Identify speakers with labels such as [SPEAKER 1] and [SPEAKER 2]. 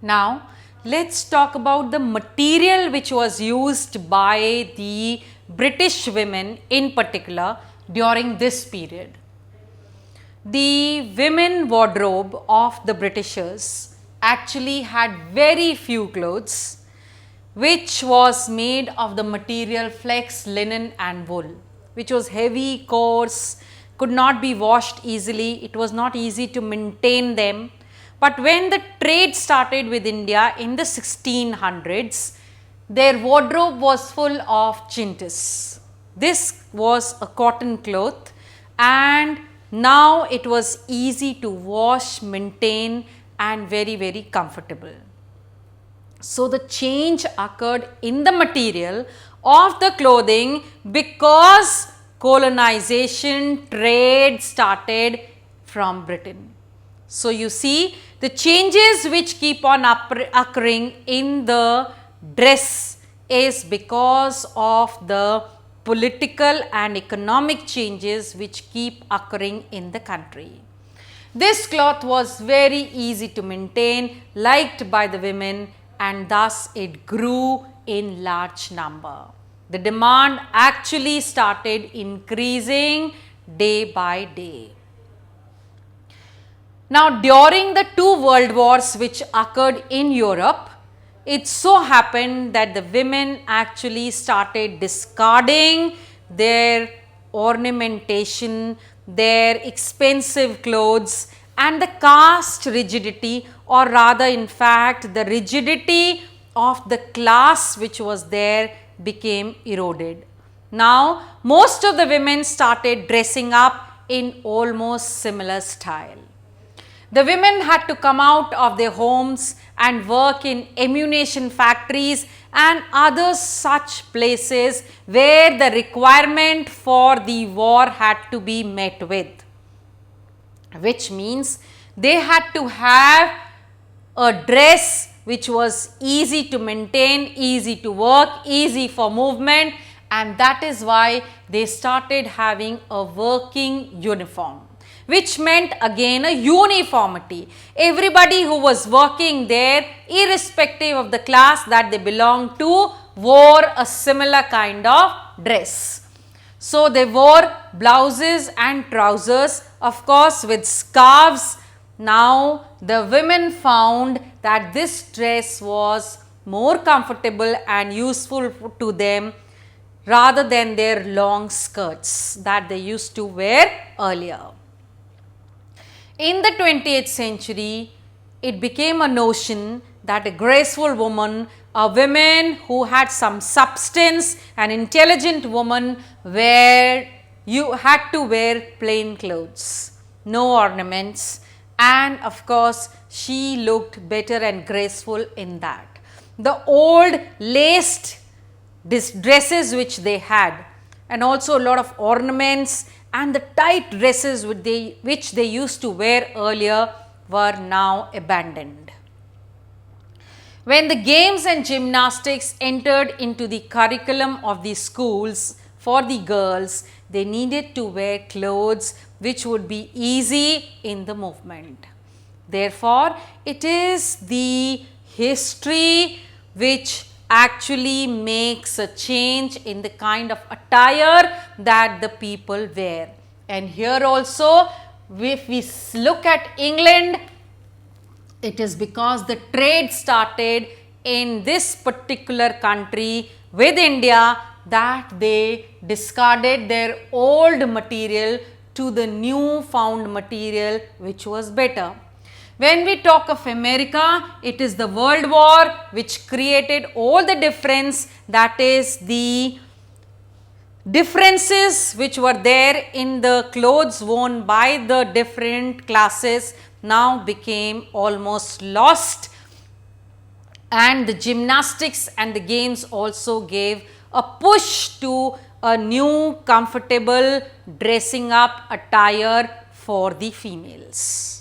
[SPEAKER 1] Now, let's talk about the material which was used by the British women in particular during this period. The women wardrobe of the Britishers actually had very few clothes, which was made of the material flax, linen and wool, which was heavy, coarse, could not be washed easily, it was not easy to maintain them. But when the trade started with India in the 1600s, their wardrobe was full of chintus. This was a cotton cloth and now it was easy to wash, maintain and very, very comfortable. So, the change occurred in the material of the clothing because colonization, trade started from Britain. So, you see the changes which keep on occurring in the dress is because of the political and economic changes which keep occurring in the country. This cloth was very easy to maintain, liked by the women, and thus it grew in large number. The demand actually started increasing day by day. Now, during the two world wars which occurred in Europe, it so happened that the women actually started discarding their ornamentation, their expensive clothes and the caste rigidity, or rather in fact the rigidity of the class which was there became eroded. Now, most of the women started dressing up in almost similar style. The women had to come out of their homes and work in ammunition factories and other such places where the requirement for the war had to be met with, which means they had to have a dress which was easy to maintain, easy to work, easy for movement, and that is why they started having a working uniform, which meant again a uniformity. Everybody who was working there, irrespective of the class that they belonged to, wore a similar kind of dress. So, they wore blouses and trousers, of course with scarves. Now, the women found that this dress was more comfortable and useful to them rather than their long skirts that they used to wear earlier. In the 20th century, it became a notion that a graceful woman, a woman who had some substance, an intelligent woman, you had to wear plain clothes, no ornaments, and of course, she looked better and graceful in that. The old laced dresses which they had, and also a lot of ornaments and the tight dresses which they used to wear earlier were now abandoned. When the games and gymnastics entered into the curriculum of the schools for the girls, they needed to wear clothes which would be easy in the movement. Therefore, it is the history which actually makes a change in the kind of attire that the people wear. And here also, if we look at England, it is because the trade started in this particular country with India that they discarded their old material to the new found material which was better. When we talk of America, it is the World War which created all the difference, that is the differences which were there in the clothes worn by the different classes now became almost lost, and the gymnastics and the games also gave a push to a new comfortable dressing up attire for the females.